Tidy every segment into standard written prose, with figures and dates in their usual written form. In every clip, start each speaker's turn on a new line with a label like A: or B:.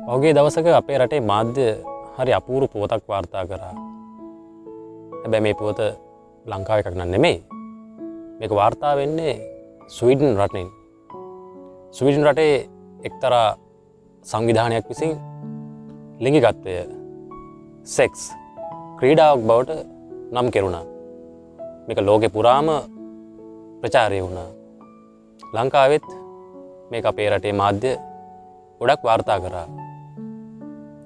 A: පහුගිය දවසක අපේ රටේ මාධ්‍ය හරි අපූර්ව පුවතක් වාර්තා කරා. හැබැයි මේ පුවත ලංකාවේ එකක් නෙමෙයි. මේක වාර්තා වෙන්නේ ස්වීඩන් රටෙන්. ස්වීඩන් රටේ එක්තරා සංවිධානයක් විසින් ලිංගිකත්වය සෙක්ස් ක්‍රීඩාවක් බවට නම් කෙරුණා. මේක ලෝකෙ පුරාම ප්‍රචාරය වුණා. ලංකාවෙත් මේක අපේ රටේ මාධ්‍ය ගොඩක් වාර්තා කරා.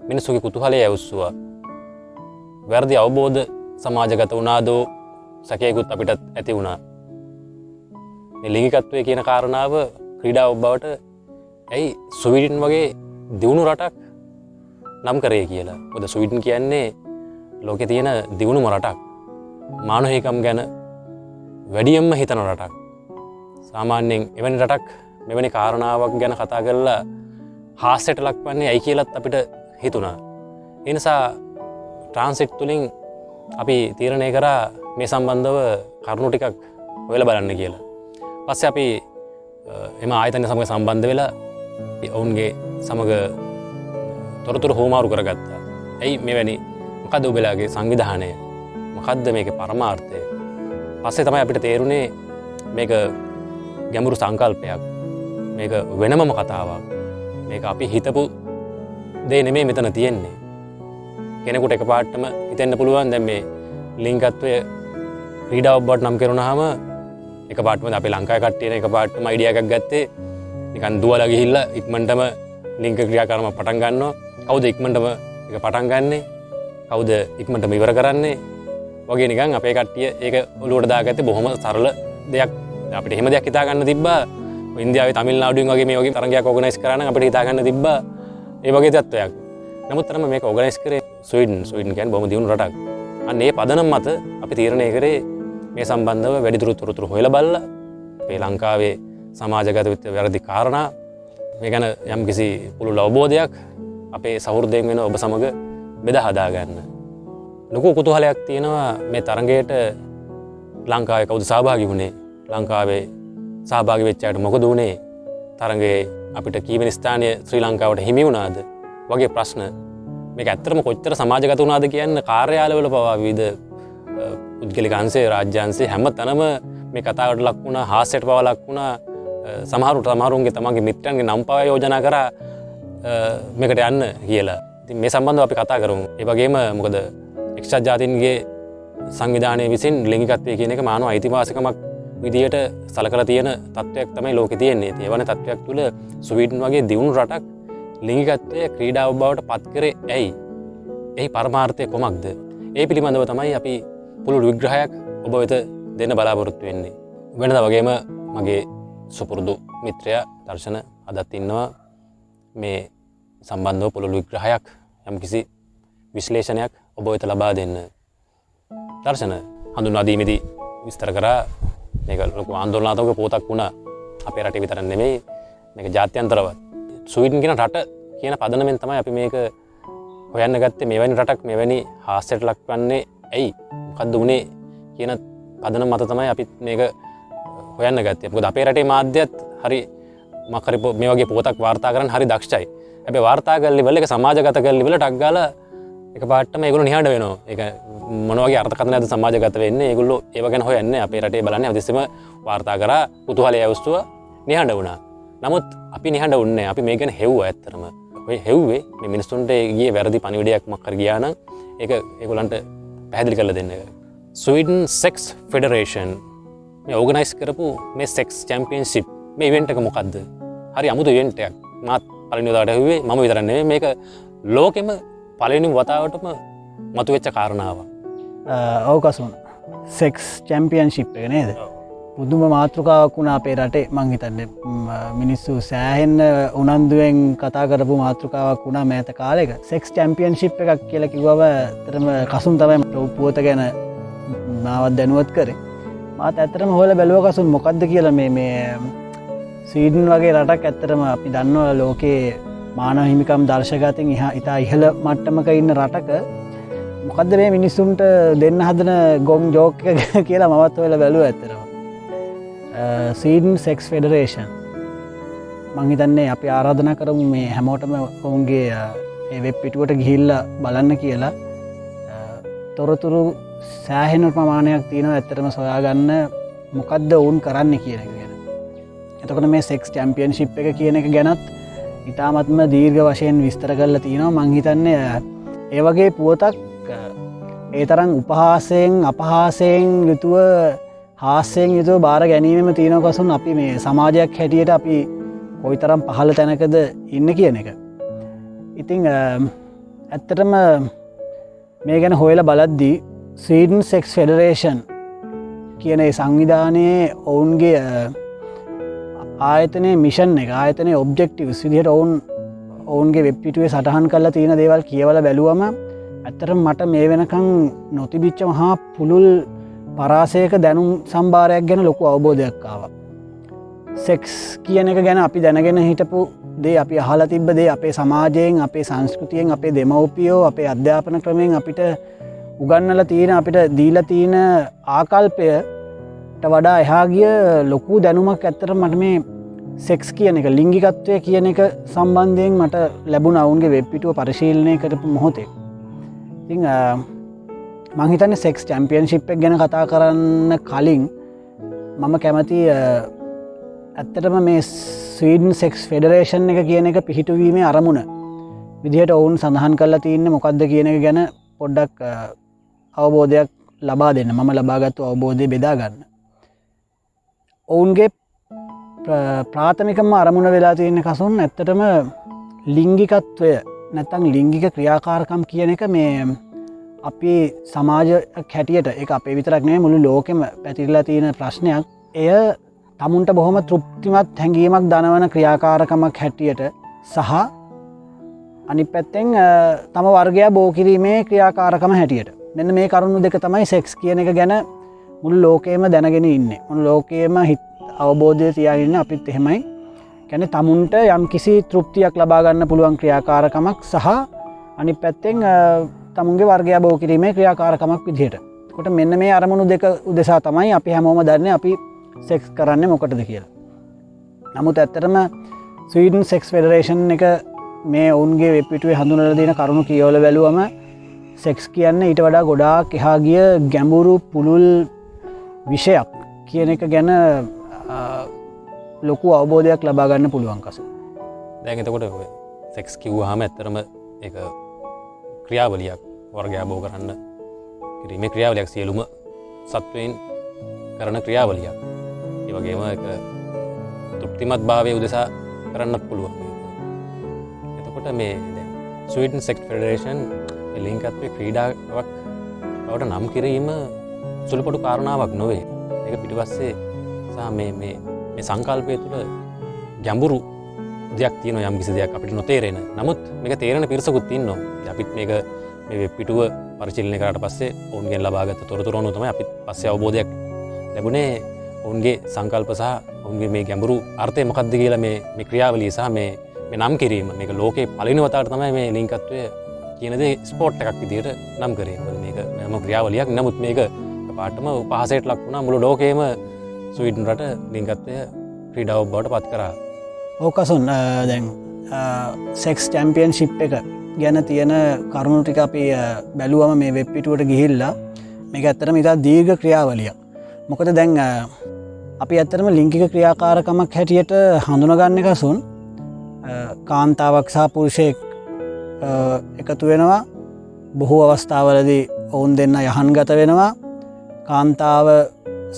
A: මිනිස්සුගේ කුතුහලය ඇවුස්සුවා. වැරදි අවබෝධ සමාජගත වුණාදෝ සැකයකුත් අපිටත් ඇති වුණා. මේ ලිංගිකත්වය කියන කාරණාව ක්‍රීඩාවක් බවට ඇයි ස්වීඩන් වගේ දියුණු රටක් නම් කරේ කියලා. මොකද ස්වීඩන් කියන්නේ ලෝකේ තියෙන දියුණුම රටක්. මානවිකම් ගැන වැඩියෙන්ම හිතන රටක්. සාමාන්‍යයෙන් එවැනි රටක් මෙවැනි කාරණාවක් ගැන කතා කරලා හාස්‍යයට ලක්වන්නේ ඇයි කියලාත් අපිට හිතුණා. ඒ නිසා ට්‍රාන්සිට් තුලින් අපි තීරණය කරා මේ සම්බන්ධව කරුණු ටිකක් හොයලා බලන්න කියලා. පස්සේ අපි එම ආයතන සමග සම්බන්ධ වෙලා ඔවුන්ගේ සමග තොරතුරු හොමාරු කරගත්තා. ඇයි මෙවැනි මොකද්ද ඔබලාගේ සංවිධානය? මොකද්ද මේකේ පරමාර්ථය? පස්සේ තමයි අපිට තේරුනේ මේක ගැඹුරු සංකල්පයක්. මේක වෙනමම කතාවක්. මේක අපි හිතපු දේ නෙමෙයි මෙතන තියෙන්නේ. කෙනෙකුට එකපාරටම හිතෙන්න පුළුවන් දැන් මේ ලිංගත්වය ක්‍රීඩාවක් බවට නම් කරුණාම එකපාරටම අපි ලංකාවේ කට්ටියනේ එකපාරටම අයිඩියා එකක් ගත්තේ නිකන් දුවලා ගිහිල්ලා ඉක්මනටම ලිංග ක්‍රියාකාරම පටන් ගන්නවා. කවුද ඉක්මනටම ඒක පටන් ගන්නෙ? කවුද ඉක්මනටම ඉවර කරන්නේ? වගේ නිකන් අපේ කට්ටිය ඒක ඔලුවට දාගත්තේ බොහොම සරල දෙයක්. අපිට එහෙම දෙයක් හිතා ගන්න තිබ්බා. ඉන්දියාවේ තමිල්නාඩුවෙන් වගේ මේ වගේ තරගයක් ඕගනයිස් කරා නම් අපිට හිතා ගන්න තිබ්බා ඒ වගේ තත්ත්වයක්. නමුත් තරම මේක ඕගනයිස් කරේ ස්වීඩන් කියන්නේ බොහොම දියුණු රටක්. අන්න ඒ පදනම මත අපි තීරණය කරේ මේ සම්බන්ධව වැඩිදුර තොරතුරු හොයලා බලලා මේ ලංකාවේ සමාජගත වෙච්ච වැරදි කාරණා මේ ගැන යම්කිසි පුළුල් අවබෝධයක් අපේ සහෘදයෙන් වෙන ඔබ සමග බෙදා හදා ගන්න. ලොකු කුතුහලයක් තියෙනවා මේ තරගයට ලංකාවේ කවුද සහභාගී වුණේ? ලංකාවේ සහභාගී වෙච්ච අයට මොකද වුණේ? තරගයේ අපිට කීවෙනි ස්ථානය ශ්‍රී ලංකාවට හිමි වුණාද? වගේ ප්‍රශ්න. මේක ඇත්තටම කොච්චර සමාජගත වුණාද කියන්න කාර්යාලවල පවා විවිධ පුද්ගලික අංශේ රාජ්‍ය අංශේ හැම තැනම මේ කතාවට ලක් වුණා, හාස්‍යයට පවා ලක් වුණා. සමහරුන්ගේ තමන්ගේ මිත්‍රයන්ගේ නම් පවා යෝජනා කරා මේකට යන්න කියලා. ඉතින් මේ සම්බන්ධව අපි කතා කරමු. ඒ වගේම මොකද එක්සත් ජාතීන්ගේ සංවිධානය විසින් ලිංගිකත්වය කියන එක මානව අයිතිවාසිකමක් විදියට සලකලා තියෙන තත්ත්වයක් තමයි ලෝකේ තියෙන්නේ. ඒ වගේ තත්ත්වයක් තුළ ස්වීඩන් වගේ දියුණු රටක් ලිංගිකත්වය ක්‍රීඩාවක් බවට පත් කරේ ඇයි? එහි පරමාර්ථය කොමක්ද? ඒ පිළිබඳව තමයි අපි පුළුල් විග්‍රහයක් ඔබ වෙත දෙන්න බලාපොරොත්තු වෙන්නේ. වෙනදා වගේම මගේ සුපුරුදු මිත්‍රයා දර්ශන අදත් ඉන්නවා මේ සම්බන්ධව පුළුල් විග්‍රහයක් යම්කිසි විශ්ලේෂණයක් ඔබ වෙත ලබා දෙන්න. දර්ශන හඳුන්වා දීමේදී විස්තර කරා මේක ලොකු ආందోලනාත්මක පොතක් වුණා. අපේ රටේ විතර නෙමෙයි මේක ජාත්‍යන්තරවත්. ස්වීඩන් කියන රට කියන පදනමෙන් තමයි අපි මේක හොයන්න ගත්තේ. මෙවැනි රටක් මෙවැනි හාස්‍යයට ලක්වන්නේ ඇයි? මොකද්ද උනේ කියන පදනම මත තමයි අපි මේක හොයන්න ගත්තේ. මොකද අපේ රටේ මාධ්‍යත් හරි මේ වගේ පොතක් වාර්තා කරන්න හරි දක්ෂයි. හැබැයි වාර්තා කරන ලෙවල් එක සමාජගත කරන ලෙවල් ටක් ගාලා එකපාරටම ඒගොල්ලෝ නිහඬ වෙනවා. ඒක මොන වගේ අර්ථකථනයක්ද සමාජගත වෙන්නේ? ඒගොල්ලෝ ඒව ගැන හොයන්නේ අපේ රටේ බලන්නේ හදිස්සෙම වාර්තා කරා කුතුහලය ඇවුස්තුවා නිහඬ වුණා. නමුත් අපි නිහඬ වුණේ අපි මේ ගැන හෙව්වා ඇත්තටම. ඔය හෙව්වේ මේ මිනිස්සුන්ට ගියේ වැරදි පණිවිඩයක් මොකක් හරි ගියා නම් ඒක ඒගොල්ලන්ට පැහැදිලි කරලා දෙන්න. ස්වීඩන් සෙක්ස් ෆෙඩරේෂන් මේ ඕගනයිස් කරපු මේ සෙක්ස් චැම්පියන්ෂිප් මේ ඉවෙන්ට් එක මොකද්ද? හරි අමුතු ඉවෙන්ට් එකක්. මාත් පළවෙනි වතාවට හෙව්වේ මම විතර නෙමෙයි මේක ලෝකෙම පළවෙනි වතාවටම මතුවෙච්ච කාරණාවක්.
B: ඔව් කසුන්. සෙක්ස් චැම්පියන්ෂිප් එක නේද? පුදුම මාතෘකාවක් වුණා අපේ රටේ. මං හිතන්නේ මිනිස්සු සෑහෙන්න උනන්දුවෙන් කතා කරපු මාතෘකාවක් වුණා මෑත කාලෙක. සෙක්ස් චැම්පියන්ෂිප් එකක් කියලා කිව්වම ඇත්තටම කසුන් තමයි පුවත ගැන මාවත් දැනුවත් කරේ. මාත් ඇත්තටම හොයලා බැලුවා කසුන් මොකද්ද කියලා මේ ස්වීඩන් වගේ රටක් ඇත්තටම අපි දන්නවා ලෝකේ මානව හිමිකම් දර්ශකයන් ඉතා ඉහළ මට්ටමක ඉන්න රටක මොකද්ද මේ මිනිස්සුන්ට දෙන්න හදන ගොන් ජෝක් එක කියලා මමත් හොයලා බැලුවා ඇත්තටම. Sweden Sex Federation මං හිතන්නේ අපි ආරාධනා කරමු මේ හැමෝටම ඔවුන්ගේ ඒ වෙබ් පිටුවට ගිහිල්ලා බලන්න කියලා. තොරතුරු සෑහෙන ප්‍රමාණයක් තියෙනවා ඇත්තටම සොයාගන්න මොකක්ද ඔවුන් කරන්න කියන එක ගැන. එතකොට මේ සෙක්ස් චැම්පියන්ෂිප් එක කියන එක ගැනත් ඉතාමත්ම දීර්ඝ වශයෙන් විස්තර කරලා තියෙනවා. මං හිතන්නේ ඒ වගේ පුවතක් ඒ තරම් උපහාසයෙන් අපහාසයෙන් යුතුව හාස්‍යයෙන් යුතුව බාර ගැනීමම තියෙනව කසුන් අපි මේ සමාජයක් හැටියට අපි කොයි තරම් පහළ තැනකද ඉන්න කියන එක. ඉතිං ඇත්තටම මේ ගැන හොයලා බලද්දී ස්වීඩන් සෙක්ස් ෆෙඩරේෂන් කියන සංවිධානයේ ඔවුන්ගේ ආයතනයේ මිෂන් එක ආයතනයේ ඔබ්ජෙක්ටිව්ස් විදිහට ඔවුන්ගේ වෙබ් පිටුවේ සටහන් කරලා තියෙන දේවල් කියවලා බැලුවම ඇත්තටම මට මේ වෙනකන් නොතිබිච්ච මහා පුළුල් පරාසයක දැනුම් සම්භාරයක් ගැන ලොකු අවබෝධයක් ආවා. සෙක්ස් කියන එක ගැන අපි දැනගෙන හිටපු දේ අපි අහලා තිබ්බ දේ අපේ සමාජයෙන් අපේ සංස්කෘතියෙන් අපේ දෙමව්පියෝ අපේ අධ්‍යාපන ක්‍රමයෙන් අපිට උගන්වලා තියෙන අපිට දීලා තියෙන ආකල්පයට වඩා එහා ගිය ලොකු දැනුමක් ඇත්තට මට මේ සෙක්ස් කියන එක ලිංගිකත්වය කියන එක සම්බන්ධයෙන් මට ලැබුණා වුන්ගේ වෙබ් පිටුව පරිශීලනය කරපු මොහොතේ. ඉතින් මං හිතන්නේ සෙක්ස් චැම්පියන්ෂිප් එක ගැන කතා කරන්න කලින් මම කැමති ඇත්තටම මේ ස්වීඩන් සෙක්ස් ෆෙඩරේෂන් එක කියන එක පිහිටුවීමේ අරමුණ විදිහට ඔවුන් සඳහන් කරලා තියන්නේ මොකක්ද කියන එක ගැන පොඩ්ඩක් අවබෝධයක් ලබා දෙන්න. මම ලබාගත්තු අවබෝධය බෙදා ගන්න. ඔවුන්ගේ ප්‍රාථමිකම අරමුණ වෙලා තියෙන කසුන් ඇත්තටම ලිංගිකත්වය නැත්තං ලිංගික ක්‍රියාකාරකම් කියන එක මේ අපි සමාජයක් හැටියට එක අපේ විතරක් නේ මුළු ලෝකෙම පැතිරලා තියෙන ප්‍රශ්නයක්. එය තමුන්ට බොහොම තෘප්තිමත් හැඟීමක් දනවන ක්‍රියාකාරකමක් හැටියට සහ අනි පැත්තෙන් තම වර්ගයා බෝ කිරීමේ ක්‍රියාකාරකම හැටියට මෙන්න මේ කරුණු දෙක තමයි සෙක්ස් කියන එක ගැන මුළු ලෝකයේම දැනගෙන ඉන්නේ. මුළු ලෝකයේම අවබෝධය තියාගෙන අපිත් එහෙමයි. කියන්නේ තමුන්ට යම් කිසි තෘප්තියක් ලබා ගන්න පුළුවන් ක්‍රියාකාරකමක් සහ අනිත් පැත්තෙන් තමුන්ගේ වර්ගයා බෝ කිරීමේ ක්‍රියාකාරකමක් විදිහට. කොට මෙන්න මේ අරමුණු දෙක උදෙසා තමයි අපි හැමෝම දන්නේ අපි සෙක්ස් කරන්නේ මොකටද කියලා. නමුත් ඇත්තටම ස්වීඩන් සෙක්ස් ෆෙඩරේෂන් එක මේ ඔවුන්ගේ වෙබ් පිටුවේ හඳුන්වලා දෙන කරුණු කියවලා බැලුවම සෙක්ස් කියන්නේ ඊට වඩා ගොඩාක් එහා ගිය ගැඹුරු පුළුල් විෂයක් කියන එක ගැන ලොකු අවබෝධයක් ලබා ගන්න පුළුවන් කසු.
A: දැන් එතකොට සෙක්ස් කිව්වහම ඇත්තටම ඒක ක්‍රියාවලියක් වර්ගයා බෝ කරන්න කිරීමේ ක්‍රියාවලියක් සියලුම සත්වයින් කරන ක්‍රියාවලියක්. ඒ වගේම ඒක තෘප්තිමත් භාවය උදෙසා කරන්නත් පුළුවන්. එතකොට මේ ස්වීඩන් සෙක්ස් ෆෙඩරේෂන් ලිංගිකත්වයේ ක්‍රීඩාවක් බවට නම් කිරීම සුළුපටු කාරණාවක් නොවේ. ඒක පිටිපස්සේ සහ මේ සංකල්පය තුළ ගැඹුරු දෙයක් තියෙනවා. යම් කිසි දෙයක් අපිට නොතේරෙන. නමුත් මේක තේරෙන පිරිසකුත් ඉන්නවා. අපිත් මේක මේ වෙබ් පිටුව පරිශීලනය කරාට පස්සේ ඔවුන්ගෙන් ලබාගත් තොරතුරු අනුව තමයි අපිත් පස්සේ අවබෝධයක් ලැබුණේ ඔවුන්ගේ සංකල්ප සහ ඔවුන්ගේ මේ ගැඹුරු අර්ථය මොකක්ද කියලා මේ ක්‍රියාවලිය සහ මේ නම් කිරීම. මේක ලෝකේ පළවෙනි වතාවට තමයි මේ ලිංගිකත්වය කියන දේ ස්පෝර්ට් එකක් විදිහට නම් කරේ. මේක වෙනම ක්‍රියාවලියක්. නමුත් මේක පාටම උපහාසයට ලක් වුණා. මුළු ලෝකෙම ස්වීඩන් රට ලිංගිකත්වය ක්‍රීඩාවක් බවට පත් කරා.
B: ඕකසුන් දැන් සෙක්ස් චැම්පියන්ෂිප් එක ගැන තියෙන කරුණු ටික අපි බැලුවම මේ වෙබ් පිටුවට ගිහිල්ලා මේක ඇත්තටම ඉතා දීර්ඝ ක්‍රියාවලියක්. මොකද දැන් අපි ඇත්තටම ලිංගික ක්‍රියාකාරකමක් හැටියට හඳුනගන්න කසුන් කාන්තාවක් සහ පුරුෂයෙක් එකතු වෙනවා. බොහෝ අවස්ථාවලදී ඔවුන් දෙන්න යහන්ගත වෙනවා. කාන්තාව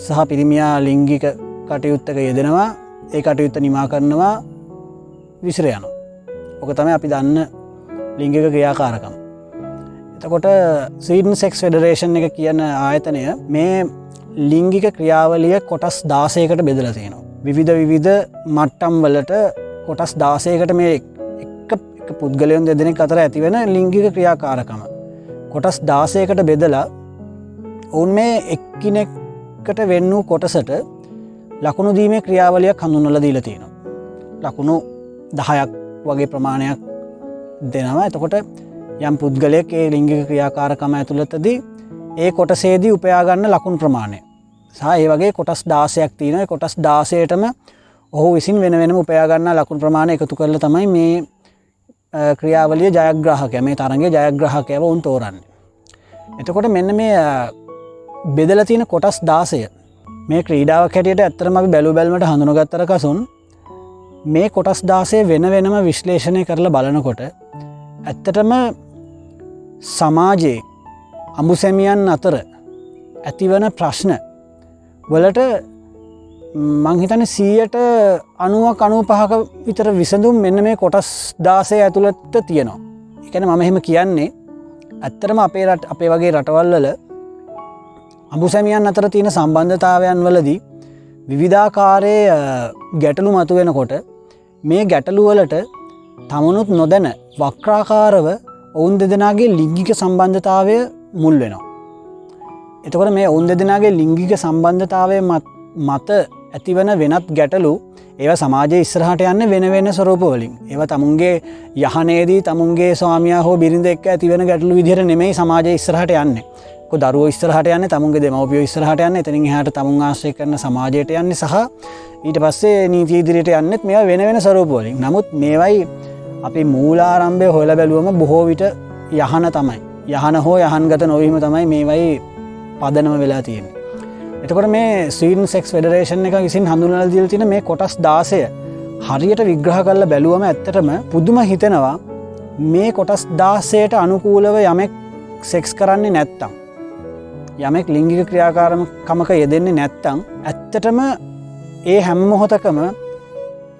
B: සහ පිරිමියා ලිංගික කටයුත්තක යෙදෙනවා. ඒ කටයුත්ත නිමා කරනවා විසිර යනවා. ඕක තමයි අපි දන්න ලිංගික ක්‍රියාකාරකම්. එතකොට ස්වීඩන් සෙක්ස් ෆෙඩරේෂන් එක කියන ආයතනය මේ ලිංගික ක්‍රියාවලිය කොටස් 16කට බෙදලා තියෙනවා. විවිධ මට්ටම් වලට කොටස් 16කට මේ එක පුද්ගලයන් දෙදෙනෙක් අතර ඇතිවෙන ලිංගික ක්‍රියාකාරකම කොටස් 16කට බෙදලා ඔවුන් මේ එක්කිනෙකට වෙන් වූ කොටසට ලකුණු දීමේ ක්‍රියාවලියක් හඳුන්වලා දීලා තියෙනවා. ලකුණු 10ක් වගේ ප්‍රමාණයක් දෙනවා. එතකොට යම් පුද්ගලයෙක් ඒ ලිංගික ක්‍රියාකාරකම ඇතුළතදී ඒ කොටසේදී උපයා ගන්න ලකුණු ප්‍රමාණය සහ ඒ වගේ කොටස් 16ක් තියෙනවා. ඒ කොටස් 16ටම ඔහු විසින් වෙන වෙනම උපයාගන්න ලකුණු ප්‍රමාණය එකතු කරලා තමයි මේ ක්‍රියාවලිය ජයග්‍රාහකයා මේ තරඟයේ ජයග්‍රාහකයාව උන් තෝරන්නේ. එතකොට මෙන්න මේ බෙදලා තියෙන කොටස් 16 මේ ක්‍රීඩාවක් හැටියට ඇත්තටම අපි බැලු බැලමට හඳුනගත්තර කසුන් මේ කොටස් 16 වෙන වෙනම විශ්ලේෂණය කරලා බලනකොට ඇත්තටම සමාජයේ අඹුසැමියන් අතර ඇතිවන ප්‍රශ්න වලට මං හිතන්නේ 90%ක විතර විසඳුම් මෙන්න මේ කොටස් 16 ඇතුළත තියෙනවා. ඒ කියන්නේ මම එහෙම කියන්නේ ඇත්තටම අපේ වගේ රටවල් වල අඹුසැමියන් අතර තියෙන සම්බන්ධතාවයන් වලදී විවිධාකාරයේ ගැටලු මතුවෙනකොට මේ ගැටලු වලට තමුණුත් නොදැන වක්‍රාකාරව ඔවුන් දෙදෙනාගේ ලිංගික සම්බන්ධතාවය මුල් වෙනවා. එතකොට මේ ඔවුන් දෙදෙනාගේ ලිංගික සම්බන්ධතාවය මත ඇතිවන වෙනත් ගැටලු ඒවා සමාජයේ ඉස්සරහට යන්නේ වෙන වෙන ස්වරූප වලින්. ඒවා තමුන්ගේ යහනේදී තමුන්ගේ ස්වාමියා හෝ බිරිඳ එක්ක ඇතිවන ගැටලු විදිහට නෙමෙයි සමාජයේ ඉස්සරහට යන්නේ. දරුවෝ ඉස්සරහට යන්නේ තමුන්ගේ දෙමව්පියෝ ඉස්සරහට යන්නේ එතනින් එහාට තමුන් ආශ්‍රය කරන සමාජයට යන්නේ සහ ඊට පස්සේ නීතිය ඉදිරියට යන්නෙත් මේවා වෙන වෙන ස්වරූප වලින්. නමුත් මේවයි අපි මූලාරම්භය හොයලා බැලුවම බොහෝ විට යහන තමයි. යහන හෝ යහන්ගත නොවීම තමයි මේවයි පදනම වෙලා තියෙන්නේ. එතකොට මේ ස්වීඩන් සෙක්ස් ෆෙඩරේෂන් එක විසින් හඳුන්වලා දීලා තියෙන මේ කොටස් 16 හරියට විග්‍රහ කරලා බැලුවම ඇත්තටම පුදුම හිතෙනවා මේ කොටස් 16ට අනුකූලව යමෙක් සෙක්ස් කරන්නේ නැත්තම් යමෙක් ලිංගික ක්‍රියාකාරකමක යෙදෙන්නේ නැත්තම් ඇත්තටම ඒ හැම මොහොතකම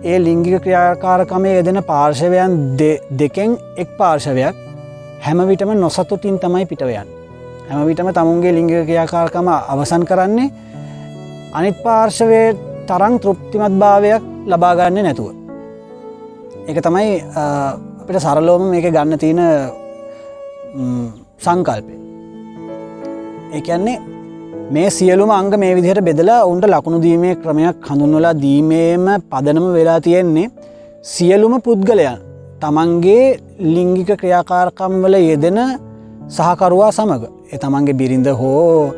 B: ඒ ලිංගික ක්‍රියාකාරකමේ යෙදෙන පාර්ශවයන් දෙකෙන් එක් පාර්ශවයක් හැම විටම නොසතුටින් තමයි පිටව යන්නේ. හැම විටම තමුන්ගේ ලිංගික ක්‍රියාකාරකම අවසන් කරන්නේ අනිත් පාර්ශවයේ තරම් තෘප්තිමත් භාවයක් ලබා ගන්න නැතුව. ඒක තමයි අපිට සරලවම මේක ගන්න තියෙන සංකල්පය. ඒ කියන්නේ මේ සියලුම අංග මේ විදිහට බෙදලා උන්ට ලකුණු දීමේ ක්‍රමයක් හඳුන්වලා දීමේම පදනම වෙලා තියෙන්නේ සියලුම පුද්ගලයන් තමන්ගේ ලිංගික ක්‍රියාකාරකම් වල යෙදෙන සහකරුවා සමග ඒ තමන්ගේ බිරිඳ හෝ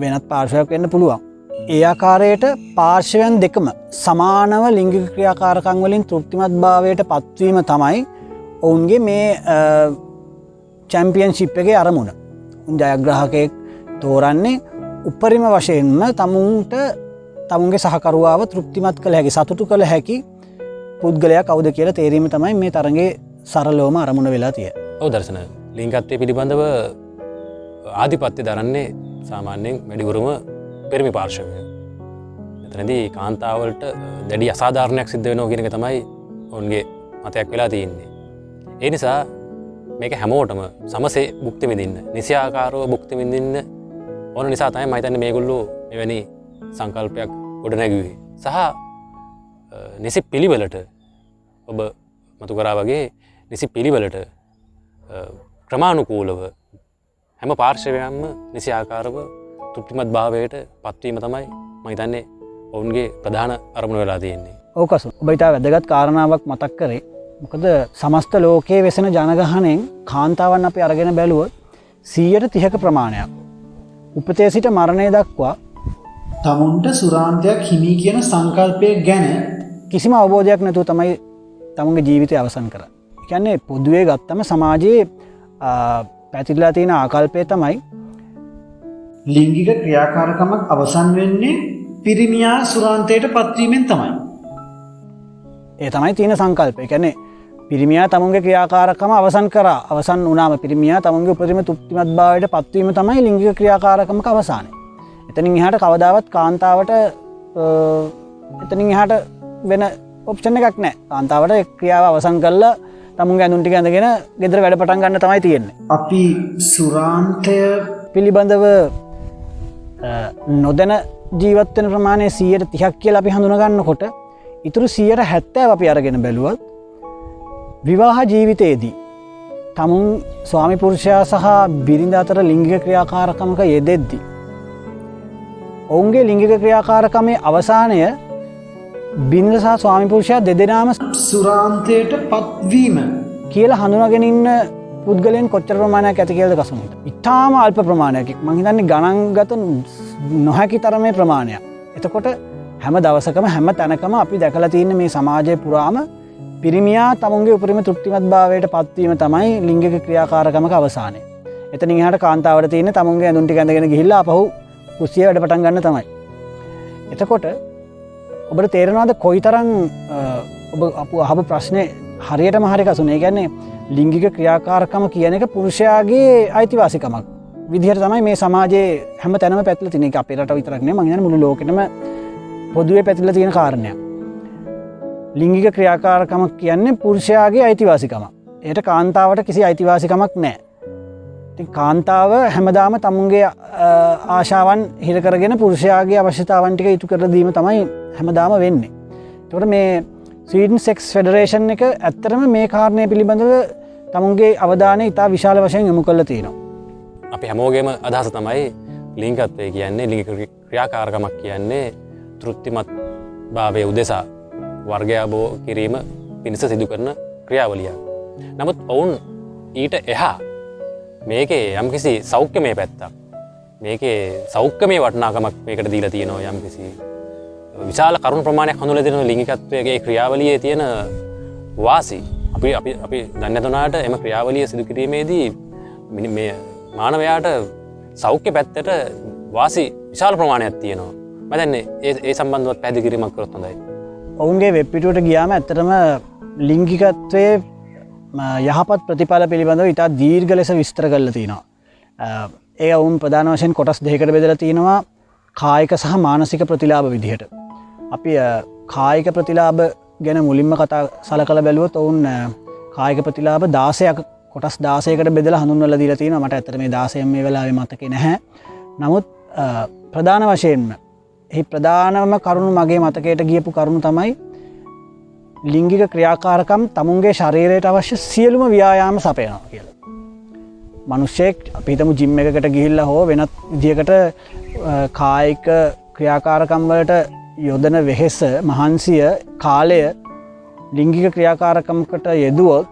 B: වෙනත් පාර්ශවයක් වෙන්න පුළුවන්. ඒ ආකාරයට පාර්ශවයන් දෙකම සමානව ලිංගික ක්‍රියාකාරකම් වලින් තෘප්තිමත් භාවයට පත්වීම තමයි ඔවුන්ගේ මේ චැම්පියන්ෂිප් එකේ අරමුණ. ජයග්‍රාහකයෙක් තෝරන්නේ උපරිම වශයෙන්ම තමුන්ගේ සහකරුවාව තෘප්තිමත් කළ හැකි සතුටු කළ හැකි පුද්ගලයා කවුද කියලා තේරීම තමයි මේ තරගේ සරලවම අරමුණ වෙලා තියෙන්නේ.
A: ඔව් දර්ශන ලිංගත්වය පිළිබඳව ආධිපත්‍ය දරන්නේ සාමාන්‍යයෙන් වැඩිවරම පිරිමි පාර්ශවය. එතනදී කාන්තාවලට දැඩි අසාධාරණයක් සිද්ධ වෙනවා කියන එක තමයි ඔවුන්ගේ මතයක් වෙලා තියෙන්නේ. ඒ නිසා මේක හැමෝටම සමසේ භුක්ති විඳින්න, නිසියාකාරව භුක්ති විඳින්න ඕන නිසා තමයි මම හිතන්නේ මේගොල්ලෝ මෙවැනි සංකල්පයක් ගොඩනැගුවේ. සහ නිසි පිළිවෙලට ඔබ මතු කරා වගේ නිසි පිළිවෙලට ක්‍රමානුකූලව හැම පාර්ශවයක්ම නිසියාකාරව තෘප්තිමත් භාවයට පත්වීම තමයි මම හිතන්නේ ඔවුන්ගේ ප්‍රධාන අරමුණ වෙලා තියෙන්නේ.
B: ඔව් කසු. ඔබ ඊට වැදගත් කාරණාවක් මතක් කරේ. මොකද සමස්ත ලෝකයේ වෙසෙන ජනගහණයෙන් කාන්තාවන් අපි අරගෙන බැලුවොත් 130ක ප්‍රමාණයක් උපතේ සිට මරණය දක්වා තමුන්ට සුරාන්තයක් හිමි කියන සංකල්පය ගැන කිසිම අවබෝධයක් නැතුව තමයි තමුන්ගේ ජීවිතය අවසන් කරන්නේ. ඒ කියන්නේ පොදුවේ ගත්තම සමාජයේ පැතිරලා තියෙන ආකල්පය තමයි ලිංගික ක්‍රියාකාරකමක් අවසන් වෙන්නේ පිරිමියා සුරාන්තයට පත්වීමෙන් තමයි. ඒ තමයි තියෙන සංකල්පය. ඒ කියන්නේ පිරිමියා තමුන්ගේ ක්‍රියාකාරකම අවසන් කරා. අවසන් වුණාම පිරිමියා තමුන්ගේ උපරිම තෘප්තිමත් භාවයට පත්වීම තමයි ලිංගික ක්‍රියාකාරකමක අවසානය. එතනින් එහාට කවදාවත් කාන්තාවට එතනින් එහාට වෙන ඔප්ෂන් එකක් නැහැ. කාන්තාවට ක්‍රියාව අවසන් කරලා තමුන්ගේ ඇඳුම් ටික ඇඳගෙන ගෙදර වැඩ පටන් ගන්න තමයි තියෙන්නේ. අපි සුරාන්තය පිළිබඳව නොදැන ජීවත් වෙන ප්‍රමාණය 130ක් කියලා අපි හඳුනා ගන්නකොට ඉතුරු 70% අපි අරගෙන බැලුවොත් විවාහ ජීවිතයේදී තමුන් ස්වාමි පුරුෂයා සහ බිරිඳ අතර ලිංගික ක්‍රියාකාරකමක යෙදෙද්දී ඔවුන්ගේ ලිංගික ක්‍රියාකාරකමේ අවසානය බිරිඳ සහ ස්වාමි පුරුෂයා දෙදෙනාම සුරාන්තයට පත්වීම කියලා හඳුනාගෙන ඉන්න පුද්ගලයන් කොච්චර ප්‍රමාණයක් ඇති කියලාද කසුන්. ඉතාම අල්ප ප්‍රමාණයක්. මම හිතන්නේ ගණන්ගත නොහැකි තරමේ ප්‍රමාණයක්. එතකොට හැම දවසකම හැම තැනකම අපි දැකලා තියෙන මේ සමාජය පුරාම පිරිමියා තමුන්ගේ උපරිම තෘප්තිමත් භාවයට පත්වීම තමයි ලිංගික ක්‍රියාකාරකමක අවසානය. එතනින් එහාට කාන්තාවට තියෙන තමුන්ගේ ඇඳුම් ටික ඇඳගෙන ගිහිල්ලා ආපහු කුස්සිය වැඩ පටන් ගන්න තමයි. එතකොට ඔබට තේරෙනවද කොයිතරම් ඔබ අහපු ප්‍රශ්නේ හරියටම හරි කසුනේ. ඒ කියන්නේ ලිංගික ක්‍රියාකාරකම කියන එක පුරුෂයාගේ අයිතිවාසිකමක් විදිහට තමයි මේ සමාජයේ හැම තැනම පැතිරලා තියෙන. ඒක අපේ රට විතරක් නෙමෙයි මම කියන්නේ මුළු ලෝකෙටම පොදුවේ පැතිරලා තියෙන කාරණයක්. ලිංගික ක්‍රියාකාරකම කියන්නේ පුරුෂයාගේ අයිතිවාසිකමක්. ඒකට කාන්තාවට කිසි අයිතිවාසිකමක් නැහැ. ඉතින් කාන්තාව හැමදාම තමුන්ගේ ආශාවන් හිර කරගෙන පුරුෂයාගේ අවශ්‍යතාවන් ටික ඉටු කරලා දීම තමයි හැමදාම වෙන්නේ. ඒකට මේ ස්වීඩන් සෙක්ස් ෆෙඩරේෂන් එක ඇත්තටම මේ කාරණය පිළිබඳව තමුන්ගේ අවධානය ඉතා විශාල වශයෙන් යොමු කරලා තියෙනවා.
A: අපි හැමෝගේම අදහස තමයි ලිංගිකත්වය කියන්නේ ලිංගික ක්‍රියාකාරකමක් කියන්නේ තෘප්තිමත් භාවය උදෙසා වර්ගයාබෝ කිරීම පිණිස සිදු කරන ක්‍රියාවලියක්. නමුත් ඔවුන් ඊට එහා මේකේ යම්කිසි සෞඛ්‍යමය පැත්තක් මේකේ සෞඛ්‍යමය වටිනාකමක් මේකට දීලා තියෙනවා. යම්කිසි විශාල කරුණු ප්‍රමාණයක් හඳුන්වලා දෙන ලිංගිකත්වයේ ක්‍රියාවලියේ තියෙන වාසි අපි දන්නේ නැතුණාට එම ක්‍රියාවලිය සිදු කිරීමේදී මේ මානවයාට සෞඛ්‍ය පැත්තට වාසි විශාල ප්‍රමාණයක් තියෙනවා. මම දන්නේ ඒ සම්බන්ධවත් පැහැදිලි කිරීමක් කරොත් හොඳයි.
B: ඔවුන්ගේ වෙබ් පිටුවට ගියාම ඇත්තටම ලිංගිකත්වයේ යහපත් ප්‍රතිඵල පිළිබඳව ඉතා දීර්ඝ ලෙස විස්තර කරලා තියෙනවා. ඒ ඔවුන් ප්‍රධාන වශයෙන් කොටස් දෙකකට බෙදලා තියෙනවා කායික සහ මානසික ප්‍රතිලාභ විදිහට. අපි කායික ප්‍රතිලාභ ගැන මුලින්ම කතා සලකලා බැලුවොත් ඔවුන් කායික ප්‍රතිලාභ 16ක කොටස් 16කට බෙදලා හඳුන්වලා දීලා තියෙනවා. මට ඇත්තට මේ 16න් මේ වෙලාවේ මතකේ නැහැ. නමුත් ප්‍රධාන වශයෙන්ම එහි ප්‍රධානම කරුණු මගේ මතකයට ගියපු කරුණු තමයි ලිංගික ක්‍රියාකාරකම් තමුන්ගේ ශරීරයට අවශ්‍ය සියලුම ව්‍යායාම සපයනවා කියලා. මිනිස්සෙක් අපි හිතමු ජිම් එකකට ගිහිල්ලා හෝ වෙනත් විදියකට කායික ක්‍රියාකාරකම් වලට යොදන වෙහෙස මහන්සිය කාලය ලිංගික ක්‍රියාකාරකමකට යෙදුවොත්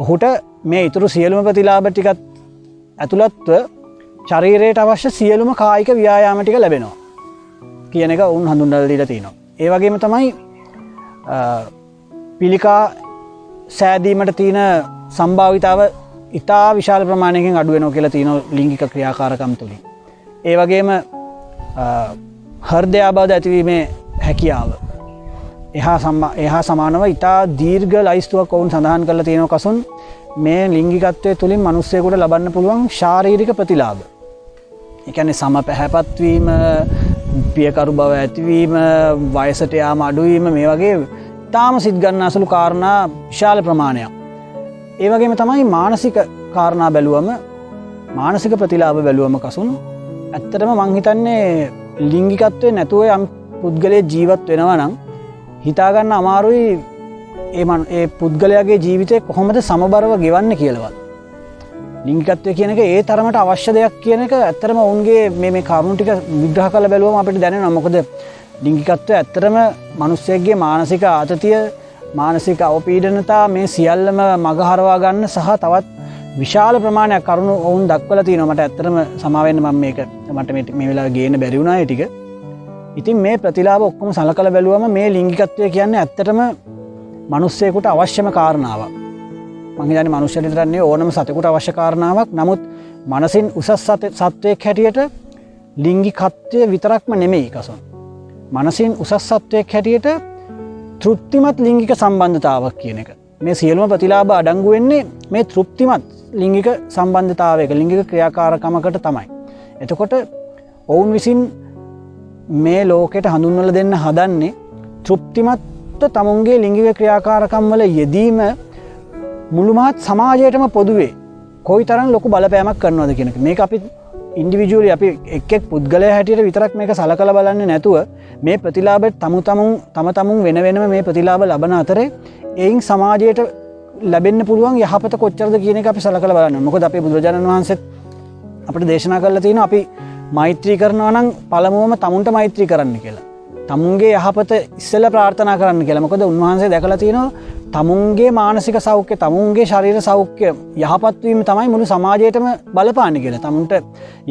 B: ඔහුට මේ ඊතුරු සියලුම ප්‍රතිලාභ ටිකත් ඇතුළත්ව ශරීරයට අවශ්‍ය සියලුම කායික ව්‍යායාම ටික ලැබෙනවා කියන එක උන් හඳුන්වලා දීලා තිනවා. ඒ වගේම තමයි පිළිකා සෑදීමට තියෙන සම්භාවිතාව ඉතා විශාල ප්‍රමාණයකින් අඩු වෙනවා කියලා තියෙනවා ලිංගික ක්‍රියාකාරකම් තුලින්. ඒ වගේම හෘදයාබාධ ඇතිවීමේ හැකියාව එහා සමානව ඉතා දීර්ඝ ලයිස්තුවක් ඔවුන් සඳහන් කරලා තියෙනවා කසුන් මේ ලිංගිකත්වයේ තුලින් මිනිස්සෙකුට ලබන්න පුළුවන් ශාරීරික ප්‍රතිලාභ. ඒ කියන්නේ සම පැහැපත් වීම, පියකරු බව ඇතිවීම, වයසට යාම අඩුවීම මේ වගේ තාම සිත් ගන්න අසලු කාරණා විශාල ප්‍රමාණයක්. ඒ වගේම තමයි මානසික කාරණා බැලුවම මානසික ප්‍රතිලාභ බැලුවම කසුන් ඇත්තටම මං හිතන්නේ ලිංගිකත්වයේ නැතුව යම් පුද්ගලයෙක් ජීවත් වෙනවා නම් හිතා ගන්න අමාරුයි ඒ පුද්ගලයාගේ ජීවිතේ කොහොමද සමබරව ගෙවන්නේ කියලාවත්. ලිංගිකත්වය කියන එක ඒ තරමට අවශ්‍ය දෙයක් කියන එක ඇත්තටම ඔවුන්ගේ මේ කරුණු ටික විග්‍රහ කරලා බැලුවම අපිට දැනෙනවා. මොකද ලිංගිකත්වය ඇත්තටම මිනිස්සෙක්ගේ මානසික ආතතිය, මානසික අවපීඩනතා මේ සියල්ලම මගහරවා ගන්න සහ තවත් විශාල ප්‍රමාණයක් කරුණු ඔවුන් දක්වලා තියෙනවා. මට ඇත්තටම සමා වෙන්න මම මට මේ වෙලාවේ ගේන්න බැරි වුණා ඒ ටික. ඉතින් මේ ප්‍රතිලාභ ඔක්කොම සලකලා බැලුවම මේ ලිංගිකත්වය කියන්නේ ඇත්තටම මිනිස්සෙකුට අවශ්‍යම කාරණාවක්. මම හිතන්නේ මනුෂ්‍යයෙක් විතරක් නෙවෙයි ඕනම සතෙකුට අවශ්‍ය කාරණාවක්. නමුත් මනසින් උසස් සත්වයක් හැටියට ලිංගිකත්වය විතරක්ම නෙමෙයි කසොන්. මනසින් උසස් සත්වයක් හැටියට තෘප්තිමත් ලිංගික සම්බන්ධතාවක් කියන එක. මේ සියලුම ප්‍රතිලාභ අඩංගු වෙන්නේ මේ තෘප්තිමත් ලිංගික සම්බන්ධතාවයක ලිංගික ක්‍රියාකාරකමකට තමයි. එතකොට ඔවුන් විසින් මේ ලෝකෙට හඳුන්වලා දෙන්න හදන්නේ තෘප්තිමත් තමුන්ගේ ලිංගික ක්‍රියාකාරකම් වල යෙදීම මුළුමහත් සමාජයටම පොදුවේ කොයිතරම් ලොකු බලපෑමක් කරනවද කියන එක. මේක අපි ඉන්ඩිවිජුවලි අපි එක් පුද්ගලයා හැටියට විතරක් මේක සලකලා බලන්නේ නැතුව මේ ප්‍රතිලාභ තම තමුන් වෙන වෙනම මේ ප්‍රතිලාභ ලබන අතරේ එයින් සමාජයට ලැබෙන්න පුළුවන් යහපත කොච්චරද කියන එක අපි සලකලා බලන්න ඕනේ. මොකද අපේ බුදුරජාණන් වහන්සේත් අපිට දේශනා කරලා තියෙනවා අපි මෛත්‍රී කරනවා නම් පළමුවම තමුන්ට මෛත්‍රී කරන්න කියලා. තමුන්ගේ යහපත ඉස්සෙල්ලා ප්‍රාර්ථනා කරන්න කියලා. මොකද උන්වහන්සේ දැකලා තියෙනවා තමුන්ගේ මානසික සෞඛ්‍ය තමුන්ගේ ශරීර සෞඛ්‍ය යහපත්වීම තමයි මුළු සමාජයටම බලපාන්න කියලා. තමුන්ට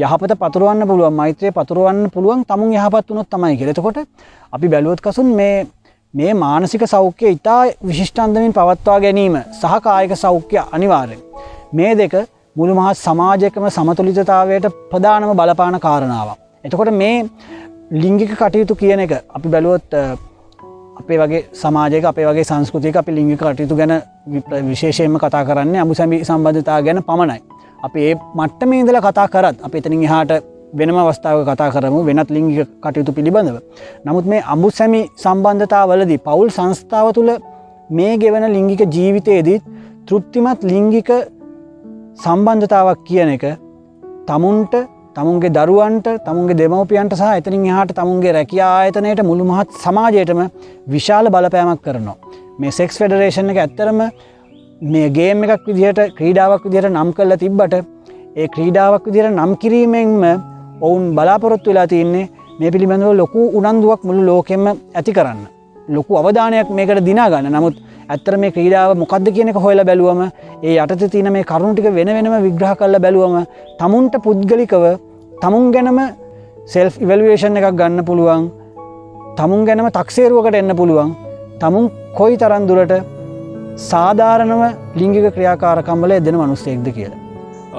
B: යහපත පතුරවන්න පුළුවන් මෛත්‍රිය පතුරවන්න පුළුවන් තමුන් යහපත් වුණොත් තමයි කියලා. එතකොට අපි බැලුවොත් කසුන් මේ මානසික සෞඛ්‍ය ඉතා විශිෂ්ට අන්දමින් පවත්වා ගැනීම සහ කායික සෞඛ්‍ය අනිවාර්යයි. මේ දෙක මුළු මහත් සමාජයකම සමතුලිතතාවයට ප්‍රධානම බලපාන කාරණාවක්. එතකොට මේ ලිංගික කටයුතු කියන එක අපි බැලුවොත් අපේ වගේ සමාජයක අපේ වගේ සංස්කෘතියක අපි ලිංගික කටයුතු ගැන විශේෂයෙන්ම කතා කරන්නේ අඹුසැමි සම්බන්ධතාව ගැන පමණයි. අපි ඒ මට්ටමේ ඉඳලා කතා කරත් අපි එතනින් එහාට වෙනම අවස්ථාවක කතා කරමු වෙනත් ලිංගික කටයුතු පිළිබඳව. නමුත් මේ අඹුසැමි සම්බන්ධතාවවලදී පෞල් සංස්ථාව තුළ මේ ගෙවන ලිංගික ජීවිතයේදී තෘප්තිමත් ලිංගික සම්බන්ධතාවක් කියන එක තමුන්ට තමුන්ගේ දරුවන්ට තමුන්ගේ දෙමව්පියන්ට සහ එතනින් එහාට තමුන්ගේ රැකියා ආයතනයට මුළු මහත් සමාජයටම විශාල බලපෑමක් කරනවා. මේ සෙක්ස් ෆෙඩරේෂන් එක ඇත්තරම මේ ගේම් එකක් විදිහට ක්‍රීඩාවක් විදිහට නම් කරලා තිබ්බට ඒ ක්‍රීඩාවක් විදිහට නම් කිරීමෙන්ම ඔවුන් බලාපොරොත්තු වෙලා තින්නේ මේ පිළිබඳව ලොකු උනන්දුවක් මුළු ලෝකෙම ඇති කරන්න. ලොකු අවධානයක් මේකට දිනා ගන්න. නමුත් ඇත්තට මේ ක්‍රීඩාව මොකක්ද කියන එක හොයලා බැලුවම ඒ යටතේ තියෙන මේ කරුණු ටික වෙන වෙනම විග්‍රහ කරලා බැලුවම තමුන්ට පුද්ගලිකව තමුන් ගැනම සෙල්ෆ් ඉවැලුවේෂන් එකක් ගන්න පුළුවන්. තමුන් ගැනම තක්සේරුවකට එන්න පුළුවන්. තමුන් කොයි තරම් දුරට සාධාරණව ලිංගික ක්‍රියාකාරකම් වල යෙදෙන මිනිස්සෙක්ද කියලා.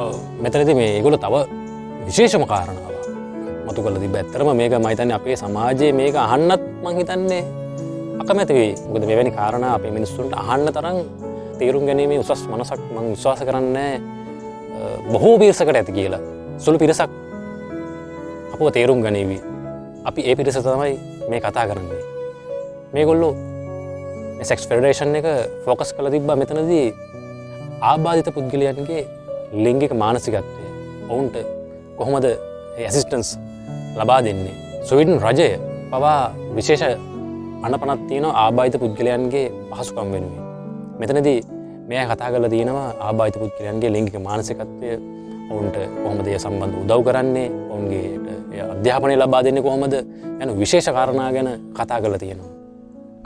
A: ඔව් මෙතනදී මේ ඒගොල්ලෝ තව විශේෂම කාරණාවක් මතු කරලා තිබ්බ. ඇත්තටම මේක මම හිතන්නේ අපේ සමාජයේ මේක අහන්නත් මං හිතන්නේ අකමැති වෙයි. මොකද මෙවැනි කාරණා අපේ මිනිස්සුන්ට අහන්න තරම් තේරුම් ගැනීමේ උසස් මනසක් මං විශ්වාස කරන්නේ බොහෝ පිරිසකට ඇති කියලා. සුළු පිරිසක් අපව තේරුම් ගනීවි. අපි ඒ පිරිස තමයි මේ කතා කරන්නේ. මේගොල්ලෝ මේ සෙක්ස් ෆෙඩරේෂන් එක ෆෝකස් කරලා තිබ්බා මෙතනදී ආබාධිත පුද්ගලයන්ගේ ලිංගික මානසිකත්වය. ඔවුන්ට කොහොමද ඇසිස්ටන්ස් ලබා දෙන්නේ. ස්වීඩන් රජය පවා විශේෂ අනපනත් තියෙනවා ආබාධිත පුද්ගලයන්ගේ පහසුකම් වෙනුවෙන්. මෙතනදී මේ කතා කරලා තියෙනවා ආබාධිත පුද්ගලයන්ගේ ලිංගික මානසිකත්වය ඔවුන්ට කොහොමද ඒ සම්බන්ධ උදව් කරන්නේ, ඔවුන්ගේ අධ්‍යාපනය ලබා දෙන්නේ කොහොමද යන විශේෂ කාරණා ගැන කතා කරලා තියෙනවා.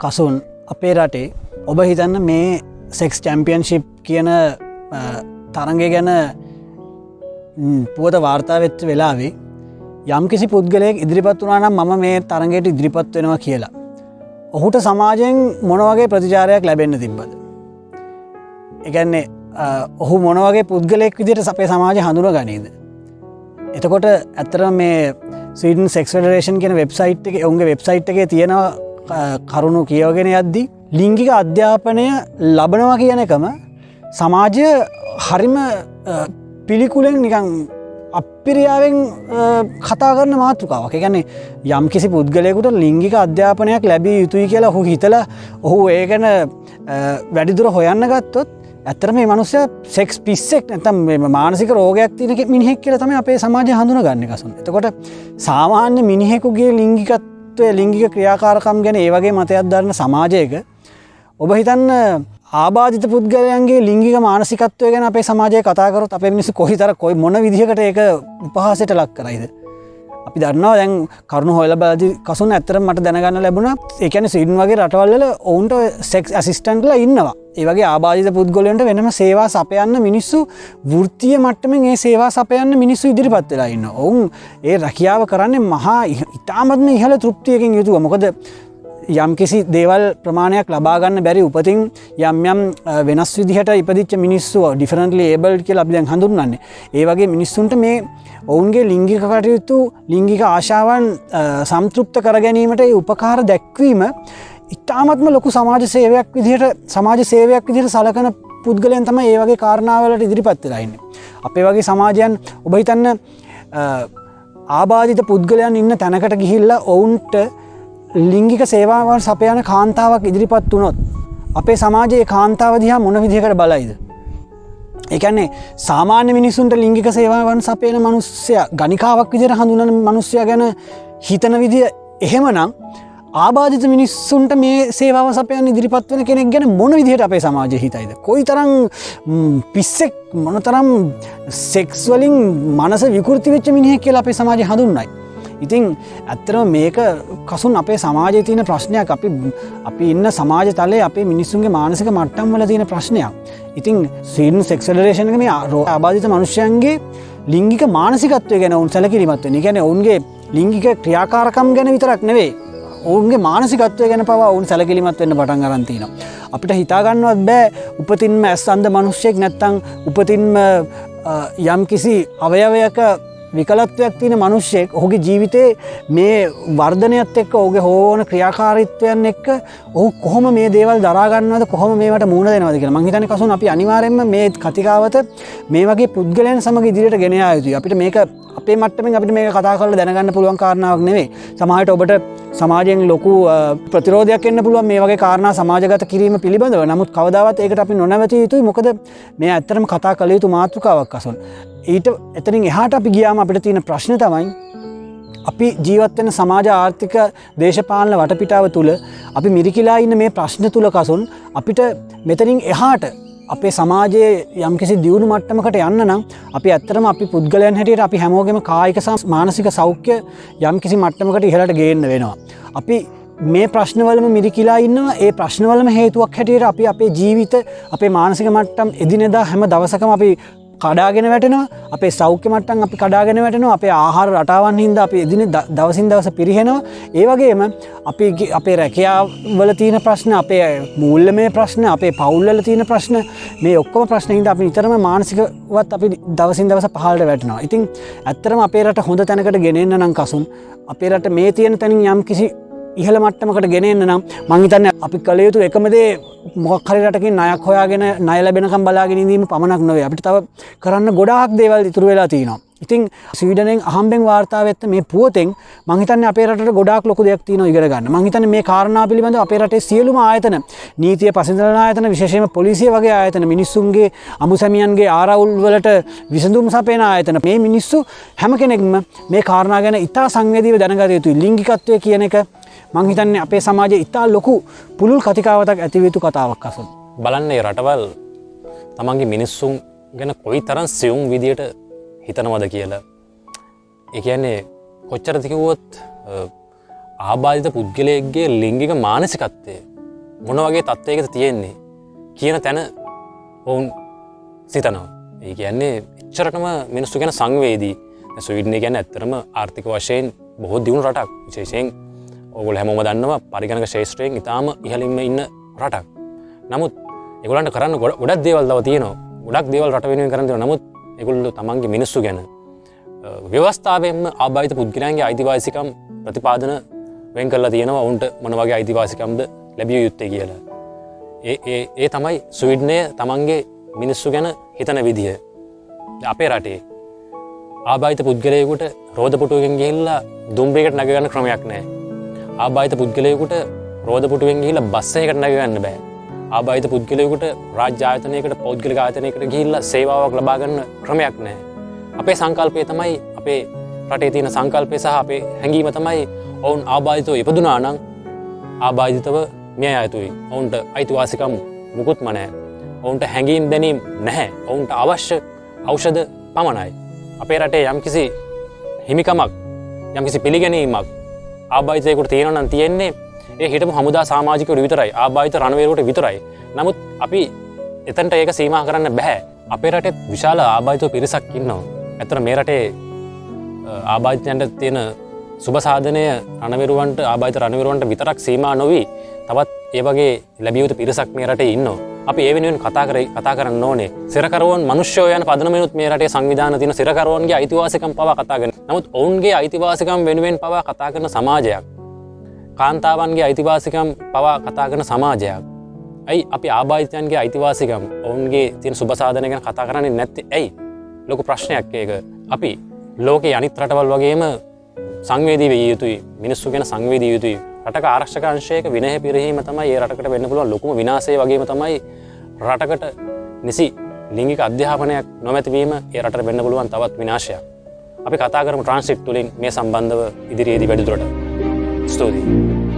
B: කසුන් අපේ රටේ ඔබ හිතන්න මේ සෙක්ස් චැම්පියන්ෂිප් කියන තරඟය ගැන පුවත වාර්තා වෙච්ච වෙලාවේ යම් කිසි පුද්ගලයෙක් ඉදිරිපත් වුණා නම් මම මේ තරඟයට ඉදිරිපත් වෙනවා කියලා. ඔහුට සමාජයෙන් මොන වගේ ප්‍රතිචාරයක් ලැබෙන්න තිබ්බද? ඒ කියන්නේ ඔහු මොන වගේ පුද්ගලයෙක් විදිහට අපේ සමාජය හඳුනගනීද? එතකොට ඇත්තටම මේ ස්වීඩන් සෙක්ස් ෆෙඩරේෂන් කියන වෙබ්සයිට් එකේ ඔවුන්ගේ වෙබ්සයිට් එකේ තියෙන කරුණු කියවගෙන යද්දී ලිංගික අධ්‍යාපනය ලබනවා කියන එකම සමාජය හරිම පිළිකුලෙන් නිකන් අපිරියාවෙන් කතා කරන මාතෘකාවක්. ඒ කියන්නේ යම් කිසි පුද්ගලයෙකුට ලිංගික අධ්‍යාපනයක් ලැබිය යුතුයි කියලා ඔහු හිතලා ඔහු ඒ ගැන වැඩිදුර හොයන්න ගත්තොත් ඇත්තටම මේ මිනිස්සයා සෙක්ස් පිස්සෙක් නැත්නම් මේ මානසික රෝගයක් තියෙන මිනිහෙක් කියලා තමයි අපේ සමාජය හඳුනගන්නේ කසුන්. එතකොට සාමාන්‍ය මිනිහෙකුගේ ලිංගිකත්වය ලිංගික ක්‍රියාකාරකම් ගැන ඒ වගේ මතයක් දරන සමාජයක ඔබ හිතන්න ආබාධිත පුද්ගලයන්ගේ ලිංගික මානසිකත්වය ගැන අපේ සමාජයේ කතා කරොත් අපේ මිනිස්සු කොයි මොන විදිහකට ඒක උපහාසයට ලක් කරයිද? අපි දන්නවා දැන් කරුණු හොයලා බලද්දී කසුන් ඇත්තටම මට දැනගන්න ලැබුණා ඒ කියන්නේ ස්වීඩන් වගේ රටවල් වල ඔවුන්ට සෙක්ස් ඇසිස්ටන්ට්ලා ඉන්නවා. ඒ වගේ ආබාධිත පුද්ගලයන්ට වෙනම සේවා සපයන්න මිනිස්සු වෘත්තීය මට්ටමින් ඒ සේවා සපයන්න මිනිස්සු ඉදිරිපත් වෙලා ඉන්නවා. ඔවුන් ඒ රැකියාව කරන්නේ මහා ඉතාමත්ම ඉහළ තෘප්තියකින් යුතුව. මොකද යම් කිසි දේවල් ප්‍රමාණයක් ලබා ගන්න බැරි උපතින් යම් වෙනස් විදිහට ඉපදිච්ච මිනිස්සු ඩිෆරන්ට්ලි ඒබල්ඩ් කියලා අපි දැන් හඳුන්වන්නේ. ඒ වගේ මිනිස්සුන්ට මේ ඔවුන්ගේ ලිංගික කටයුතු ලිංගික ආශාවන් සම්තෘප්ත කර ගැනීමට ඒ උපකාර දැක්වීම ඉතාමත්ම ලොකු සමාජ සේවයක් විදිහට සලකන පුද්ගලයන් තමයි ඒ වගේ කාරණාවලට ඉදිරිපත් වෙලා ඉන්නේ. අපේ වගේ සමාජයන් ඔබ හිතන්න ආබාධිත පුද්ගලයන් ඉන්න තැනකට ගිහිල්ලා ඔවුන්ට ලිංගික සේවාවන් සපයන කාන්තාවක් ඉදිරිපත් වුණොත් අපේ සමාජයේ කාන්තාව දිහා මොන විදිහකට බලයිද? ඒ කියන්නේ සාමාන්‍ය මිනිසුන්ට ලිංගික සේවාවන් සපයන මිනිස්සයා ගණිකාවක් විදිහට හඳුනන මිනිස්සයා ගැන හිතන විදිය එහෙමනම් ආබාධිත මිනිස්සුන්ට මේ සේවාව සපයන ඉදිරිපත් වෙන කෙනෙක් ගැන මොන විදිහට අපේ සමාජය හිතයිද? කොයිතරම් පිස්සෙක් මොනතරම් සෙක්ස් වලින් මනස විකෘති වෙච්ච මිනිහෙක් කියලා අපේ සමාජය හඳුන්වයි. ඉතින් ඇත්තරම මේක කසුන් අපේ සමාජයේ තියෙන ප්‍රශ්නයක් අපි ඉන්න සමාජ තලයේ අපේ මිනිස්සුන්ගේ මානසික මට්ටම් වල තියෙන ප්‍රශ්නයක්. ඉතින් ස්වීඩන් සෙක්ස් ෆෙඩරේෂන් එක මේ ආබාධිත මිනිස්යන්ගේ ලිංගික මානසිකත්වය ගැන උන් සැලකිලිමත් වෙන. ඒ කියන්නේ ඔවුන්ගේ ලිංගික ක්‍රියාකාරකම් ගැන විතරක් නෙවෙයි. ඔවුන්ගේ මානසිකත්වය ගැන පවා ඔවුන් සැලකිලිමත් වෙන්න පටන් ගන්න තියෙනවා. අපිට හිතා ගන්නවත් බෑ උපතින්ම ඇස් අන්ධ මිනිස්සෙක් නැත්තම් උපතින්ම යම් කිසි අවයවයක විකලත්වයක් තියෙන මිනිස්සෙක් ඔහුගේ ජීවිතේ මේ වර්ධනයත් එක්ක ඔහුගේ හෝන ක්‍රියාකාරීත්වයන් එක්ක ඔහු කොහොම මේ දේවල් දරා ගන්නවද කොහොම මේවට මුහුණ දෙනවද කියලා මම හිතන්නේ කසුන් අපි අනිවාර්යයෙන්ම මේ කතිකාවත මේ වගේ පුද්ගලයන් සමග ඉදිරියට ගෙන යා යුතුයි. අපිට මේක අපේ මට්ටමින් අපිට මේක කතා කරලා දැනගන්න පුළුවන් කාරණාවක් නෙවෙයි. සමාජයට ඔබට සමාජයෙන් ලොකු ප්‍රතිරෝධයක් එන්න පුළුවන් මේ වගේ කාරණා සමාජගත කිරීම පිළිබඳව. නමුත් කවදාවත් ඒකට අපි නොනැවතිය යුතුයි. මොකද මේ ඇත්තටම කතා කළ යුතු මාතෘකාවක් අසොන්. ඊට එතනින් එහාට අපි ගියාම අපිට තියෙන ප්‍රශ්න තමයි අපි ජීවත් වෙන සමාජ ආර්ථික දේශපාලන වටපිටාව තුල අපි මිරිකිලා ඉන්න මේ ප්‍රශ්න තුල කසොන් අපිට මෙතනින් එහාට අපේ සමාජයේ යම්කිසි දියුණු මට්ටමකට යන්න නම් අපි ඇත්තටම අපි පුද්ගලයන් හැටියට අපි හැමෝගෙම කායික සහ මානසික සෞඛ්‍ය යම්කිසි මට්ටමකට ඉහළට ගේන්න වෙනවා. අපි මේ ප්‍රශ්නවලම මිරිකිලා ඉන්නවා. ඒ ප්‍රශ්නවලම හේතුවක් හැටියට අපි අපේ ජීවිත අපේ මානසික මට්ටම් එදිනෙදා හැම දවසකම අපි කඩාගෙන වැටෙනවා. අපේ සෞඛ්‍ය මට්ටම් අපි කඩාගෙන වැටෙනවා. අපේ ආහාර රටාවන් හින්දා අපි දවසින් දවස පිරිහෙනවා. ඒ වගේම අපේ රැකියාවල තියෙන ප්‍රශ්න, අපේ මූල්‍යමය ප්‍රශ්න, අපේ පවුල්වල තියෙන ප්‍රශ්න, මේ ඔක්කොම ප්‍රශ්න හින්දා අපි නිතරම මානසිකවත් අපි දවසින් දවස පහළට වැටෙනවා. ඉතින් ඇත්තටම අපේ රට හොඳ තැනකට ගෙනෙන්න නම් කසුන් අපේ රට මේ තියෙන තැනින් යම් කිසි ඉහළ මට්ටමකට ගෙන එන්න නම් මං හිතන්නේ අපි කළ යුතු එකම දේ මොකක් හරි රටකින් ණයක් හොයාගෙන ණය ලැබෙනකම් බලාගෙන ඉඳීම පමණක් නෙවෙයි. අපිට තව කරන්න ගොඩාක් දේවල් ඉතුරු වෙලා තියෙනවා. ඉතින් ස්වීඩනෙන් අහම්බෙන් වාර්තා වෙච්ච මේ පුවතෙන් මං හිතන්නේ අපේ රටට ගොඩාක් ලොකු දෙයක් තියෙනවා ඉගෙන ගන්න. මං හිතන්නේ මේ කාරණා පිළිබඳව අපේ රටේ සියලුම ආයතන, නීතිය පසඳන ආයතන, විශේෂයෙන්ම පොලිසිය වගේ ආයතන, මිනිස්සුන්ගේ අමුසැමියන්ගේ ආරවුල් වලට විසඳුම් සපයන ආයතන, මේ මිනිස්සු හැම කෙනෙක්ම මේ කාරණා ගැන ඉතා සංවේදීව දැනගත යුතුයි. ලිංගිකත්වය කියන එක මං හිතන්නේ අපේ සමාජයේ ඉතා ලොකු පුළුල් කතිකාවතක් ඇති වෙ යුතු කතාවක් අසොන්.
A: බලන්න මේ රටවල් තමන්ගේ මිනිස්සුන් ගැන කොයිතරම් සියුම් විදියට හිතනවද කියලා. ඒ කියන්නේ කොච්චරද කිව්වොත් ආබාධිත පුද්ගලයෙක්ගේ ලිංගික මානසිකත්වය මොන වගේ තත්ත්වයකද තියෙන්නේ කියන තැන ඔවුන් සිතනවා. ඒ කියන්නේ එච්චරටම මිනිස්සු ගැන සංවේදී. ස්වීඩන් කියන්නේ ඇත්තටම ආර්ථික වශයෙන් බොහෝ දියුණු රටක්. විශේෂයෙන් ඔයගොල්ලෝ හැමෝම දන්නවා පරිගණක ශාස්ත්‍රයෙන් ඉතාම ඉහළින්ම ඉන්න රටක්. නමුත් ඒගොල්ලන්ට කරන්න ගොඩක් දේවල් තව තියෙනවා. ගොඩක් දේවල් රට වෙනුවෙන් කරන්න තියෙනවා. නමුත් ඒගොල්ලෝ තමන්ගේ මිනිස්සු ගැන ව්‍යවස්ථාවෙන්ම ආබාධිත පුද්ගලයන්ගේ අයිතිවාසිකම් ප්‍රතිපාදන වෙන් කරලා තියෙනවා. උන්ට මොන වගේ අයිතිවාසිකම්ද ලැබිය යුත්තේ කියලා. ඒ තමයි ස්වීඩනය තමන්ගේ මිනිස්සු ගැන හිතන විදිය. අපේ රටේ ආබාධිත පුද්ගලයෙකුට රෝදපුටුවකින් ගිහිල්ලා දුම්රියකට නැග ගන්න ක්‍රමයක් නැහැ. ආබාධිත පුද්ගලයෙකුට රෝදපුටුවෙන් ගිහිල්ලා බස් එකකට නැග ගන්න බෑ. ආබාධිත පුද්ගලයෙකුට රාජ්‍ය ආයතනයකට පෞද්ගලික ආයතනයකට ගිහිල්ලා සේවාවක් ලබා ගන්න ක්‍රමයක් නැහැ. අපේ සංකල්පය තමයි අපේ රටේ තියෙන සංකල්පය සහ අපේ හැඟීම තමයි ඔවුන් ආබාධිතව ඉපදුනා නම් ආබාධිතව මිය යතුයි. ඔවුන්ට අයිතිවාසිකම් මුකුත්ම නැහැ. ඔවුන්ට හැඟීම් දැනීම් නැහැ. ඔවුන්ට අවශ්‍ය ඖෂධ පමණයි. අපේ රටේ යම්කිසි හිමිකමක් යම්කිසි පිළිගැනීමක් ආබාධිතයෙකුට තියෙනවා නම් තියෙන්නේ ඒ හිටපු හමුදා සමාජිකවරු විතරයි. ආබාධිත රණවේරුවට විතරයි. නමුත් අපි එතනට ඒක සීමා කරන්න බෑ. අපේ රටේ විශාල ආබාධිත පිරිසක් ඉන්නවා. ඇත්තට මේ රටේ ආබාධිතයන්ට තියෙන සුබ සාධනය රණවේරුවන්ට ආබාධිත රණවේරුවන්ට විතරක් සීමා නොවි තවත් ඒ වගේ ලැබිය යුතු පිරිසක් මේ රටේ ඉන්නවා. අපි ඒ වෙනුවෙන් කතා කරන්න ඕනේ. සිරකරුවන් මිනිස්සුયો යන පදනමෙනුත් මේ රටේ සංවිධාන තියෙන සිරකරුවන්ගේ අයිතිවාසිකම් පවා කතා කරන. නමුත් ඔවුන්ගේ අයිතිවාසිකම් වෙනුවෙන් පවා කතා කරන සමාජයක්. කාන්තාවන්ගේ අයිතිවාසිකම් පවා කතා කරන සමාජයක්. ඇයි අපි ආබාධිතයන්ගේ අයිතිවාසිකම් ඔවුන්ගේ තියෙන සුබ සාධන ගැන කතා කරන්නේ නැත්තේ? ඇයි? ලොකු ප්‍රශ්නයක් ඒක. අපි ලෝකේ අනිත් රටවල් වගේම සංවේදී විය යුතුයි. මිනිස්සු ගැන සංවේදී යුතුයි. රටක ආරක්ෂක අංශයක විනය පිරිහීම තමයි ඒ රටකට වෙන්න පුළුවන් ලොකුම විනාශය වගේම තමයි රටකට නිසි ලිංගික අධ්‍යාපනයක් නොමැතිවීම ඒ රටට වෙන්න පුළුවන් තවත් විනාශයක්. අපි කතා කරමු ට්‍රාන්ස්ක්‍රිප්ට් වලින් මේ සම්බන්ධව ඉදිරියේදී වැඩිදුරට. ස්තුතියි.